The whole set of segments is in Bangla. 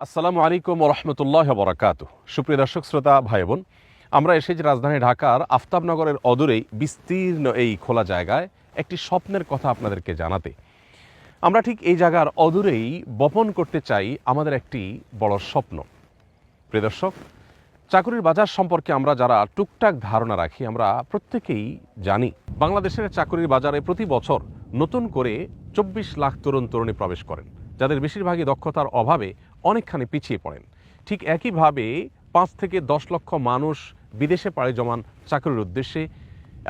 আসসালামু আলাইকুম ওরহমতুল্লাহ বরাকাতুহু। সুপ্রিয় দর্শক শ্রোতা ভাই বোন, আমরা এসেছি রাজধানী ঢাকার আফতাবনগরের অদূরেই বিস্তীর্ণ এই খোলা জায়গায় একটি স্বপ্নের কথা আপনাদেরকে জানাতে। আমরা ঠিক এই জায়গার অদূরেই বপন করতে চাই আমাদের একটি বড় স্বপ্ন। প্রিয় দর্শক, চাকরির বাজার সম্পর্কে আমরা যারা টুকটাক ধারণা রাখি, আমরা প্রত্যেকেই জানি বাংলাদেশের চাকরির বাজারে প্রতি বছর নতুন করে 24 লাখ তরুণ তরুণী প্রবেশ করেন, যাদের বেশিরভাগই দক্ষতার অভাবে অনেকখানি পিছিয়ে পড়েন। ঠিক একইভাবে 5 থেকে 10 লক্ষ মানুষ বিদেশে পাড়ি জমান চাকরির উদ্দেশ্যে,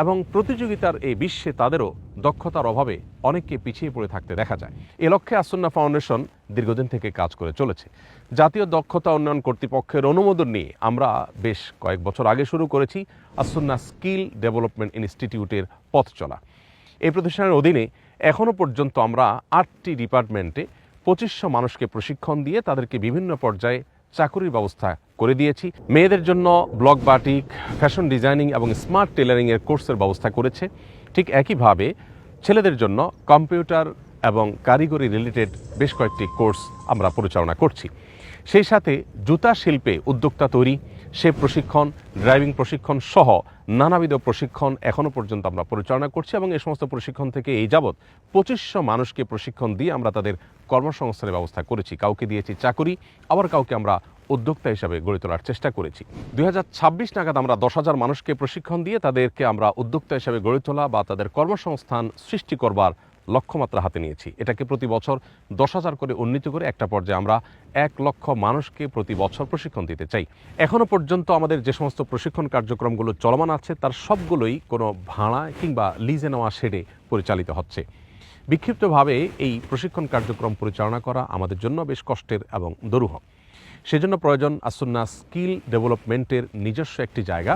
এবং প্রতিযোগিতার এই বিশ্বে তাদেরও দক্ষতার অভাবে অনেককে পিছিয়ে পড়ে থাকতে দেখা যায়। এ লক্ষ্যে আসুন্নাহ ফাউন্ডেশন দীর্ঘদিন থেকে কাজ করে চলেছে। জাতীয় দক্ষতা উন্নয়ন কর্তৃপক্ষের অনুমোদন নিয়ে আমরা বেশ কয়েক বছর আগে শুরু করেছি আসুন্নাহ স্কিল ডেভেলপমেন্ট ইনস্টিটিউটের পথ চলা। এই প্রতিষ্ঠানের অধীনে এখনও পর্যন্ত আমরা 8টি ডিপার্টমেন্টে 2500 মানুষকে প্রশিক্ষণ দিয়ে তাদেরকে বিভিন্ন পর্যায়ে চাকরির ব্যবস্থা করে দিয়েছি। মেয়েদের জন্য ব্লক বাটিক, ফ্যাশন ডিজাইনিং এবং স্মার্ট টেলারিংয়ের কোর্সের ব্যবস্থা করেছে। ঠিক একইভাবে ছেলেদের জন্য কম্পিউটার এবং কারিগরি রিলেটেড বেশ কয়েকটি কোর্স আমরা পরিচালনা করছি। সেই সাথে জুতা শিল্পে উদ্যোক্তা তৈরি, সে প্রশিক্ষণ, ড্রাইভিং প্রশিক্ষণ সহ নানাবিধ প্রশিক্ষণ এখনও পর্যন্ত আমরা পরিচালনা করছি, এবং এই সমস্ত প্রশিক্ষণ থেকে এই যাবৎ 2500 মানুষকে প্রশিক্ষণ দিয়ে আমরা তাদের কর্মসংস্থানের ব্যবস্থা করেছি। কাউকে দিয়েছি চাকরি, আবার কাউকে আমরা উদ্যোক্তা হিসাবে গড়ে তোলার চেষ্টা করেছি। 2026 নাগাদ আমরা 10,000 মানুষকে প্রশিক্ষণ দিয়ে তাদেরকে আমরা উদ্যোক্তা হিসাবে গড়ে তোলা বা তাদের কর্মসংস্থান সৃষ্টি করবার লক্ষ্যমাত্রা হাতে নিয়েছি। এটাকে প্রতি বছর 10,000 করে উন্নীত করে একটা পর্যায়ে আমরা 1 লক্ষ মানুষকে প্রতি বছর প্রশিক্ষণ দিতে চাই। এখনও পর্যন্ত আমাদের যে সমস্ত প্রশিক্ষণ কার্যক্রমগুলো চলমান আছে তার সবগুলোই কোনো ভাড়া কিংবা লিজে নেওয়া শেডে পরিচালিত হচ্ছে। বিক্ষিপ্তভাবে এই প্রশিক্ষণ কার্যক্রম পরিচালনা করা আমাদের জন্য বেশ কষ্টের এবং দুরূহ। সেজন্য প্রয়োজন আসুন্নাহ স্কিল ডেভেলপমেন্টের নিজস্ব একটি জায়গা,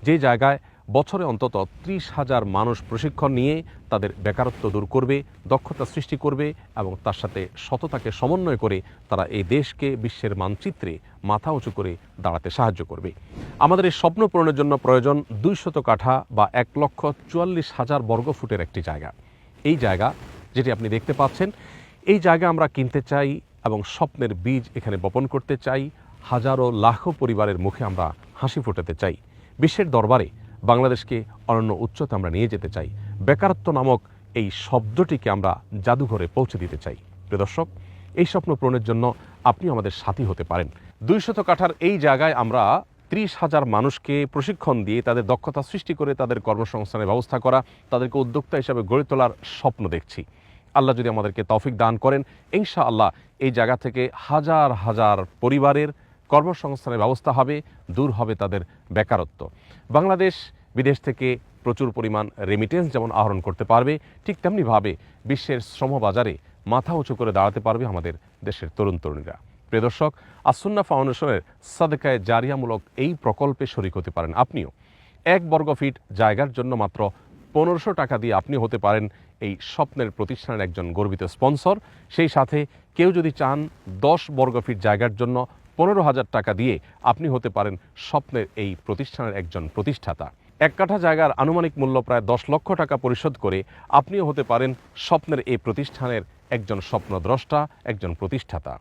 যে জায়গায় বছরে অন্তত 30,000 মানুষ প্রশিক্ষণ নিয়ে তাদের বেকারত্ব দূর করবে, দক্ষতা সৃষ্টি করবে এবং তার সাথে সততাকে সমন্বয় করে তারা এই দেশকে বিশ্বের মানচিত্রে মাথা উঁচু করে দাঁড়াতে সাহায্য করবে। আমাদের এই স্বপ্ন পূরণের জন্য প্রয়োজন 200 কাঠা বা 1,44,000 বর্গফুটের একটি জায়গা। এই জায়গা যেটি আপনি দেখতে পাচ্ছেন, এই জায়গা আমরা কিনতে চাই এবং স্বপ্নের বীজ এখানে বপন করতে চাই। হাজারো লাখো পরিবারের মুখে আমরা হাসি ফোটাতে চাই। বিশ্বের দরবারে বাংলাদেশকে অনন্য উচ্চতা আমরা নিয়ে যেতে চাই। বেকারত্ব নামক এই শব্দটিকে আমরা জাদুঘরে পৌঁছে দিতে চাই। প্রিয় দর্শক, এই স্বপ্ন পূরণের জন্য আপনি আমাদের সাথী হতে পারেন। 200 কাঠার এই জায়গায় আমরা 30,000 মানুষকে প্রশিক্ষণ দিয়ে তাদের দক্ষতা সৃষ্টি করে তাদের কর্মসংস্থানের ব্যবস্থা করা, তাদেরকে উদ্যোক্তা হিসাবে গড়ে তোলার স্বপ্ন দেখছি। আল্লাহ যদি আমাদেরকে তৌফিক দান করেন, ইনশাআল্লাহ এই জায়গা থেকে হাজার হাজার পরিবারের কর্মসংস্থানের ব্যবস্থা হবে, দূর হবে তাদের বেকারত্ব। বাংলাদেশ বিদেশ থেকে প্রচুর পরিমাণ রেমিটেন্স যেমন আহরণ করতে পারবে, ঠিক তেমনিভাবে বিশ্বের শ্রমবাজারে মাথা উঁচু করে দাঁড়াতে পারবে আমাদের দেশের তরুণ তরুণীরা। প্রিয় দর্শক, আসুন্নাহ ফাউন্ডেশনের সাদকায়ে জারিয়ামূলক এই প্রকল্পে শরিক হতে পারেন আপনিও। 1 বর্গফিট জায়গার জন্য মাত্র 1500 টাকা দিয়ে আপনি হতে পারেন এই স্বপ্নের প্রতিষ্ঠানের একজন গর্বিত স্পন্সর। সেই সাথে কেউ যদি চান 10 বর্গফিট জায়গার জন্য 15,000 টাকা দিয়ে আপনি হতে পারেন স্বপ্নের এই প্রতিষ্ঠানের একজন প্রতিষ্ঠাতা। 1 কাঠা জায়গার আনুমানিক মূল্য প্রায় 10 লক্ষ টাকা পরিশোধ করে আপনিও হতে পারেন স্বপ্নের এই প্রতিষ্ঠানের একজন স্বপ্নদ্রষ্টা, একজন প্রতিষ্ঠাতা,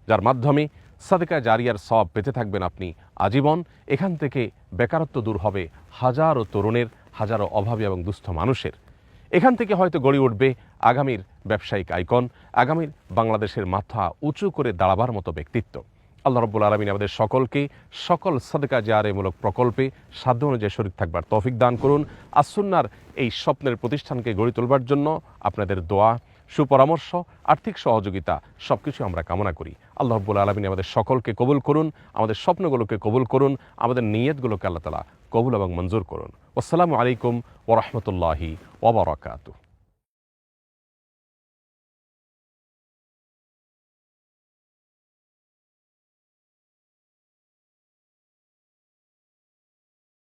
যার মাধ্যমে সাদকায়ে জারিয়ার সওয়াব পেতে থাকবেন আপনি আজীবন। এখান থেকে বেকারত্ব দূর হবে হাজারো তরুণের, হাজারো অভাবী এবং দুস্থ মানুষের। এখান থেকে হয়তো গড়ে উঠবে আগামীর ব্যবসায়িক আইকন, আগামীর বাংলাদেশের মাথা উঁচু করে দাঁড়াবার মতো ব্যক্তিত্ব। আল্লাহ রাব্বুল আলামিন আমাদের সকলকে সকল সাদকায়ে জারিয়ামূলক প্রকল্পে সাধ্য অনুযায়ী শরীক থাকবার তৌফিক দান করুন। আসুন্নাহর এই স্বপ্নের প্রতিষ্ঠানকে গড়ে তোলবার জন্য আপনাদের দোয়া, সুপরামর্শ, আর্থিক সহযোগিতা সবকিছু আমরা কামনা করি। আল্লাহ রাব্বুল আলামিন আমাদের সকলকে কবুল করুন, আমাদের স্বপ্নগুলোকে কবুল করুন, আমাদের নিয়তগুলোকে আল্লাহ তাআলা কবুল এবং মঞ্জুর করুন। আসসালামু আলাইকুম ওয়া রাহমাতুল্লাহি ওয়া বারাকাতুহু।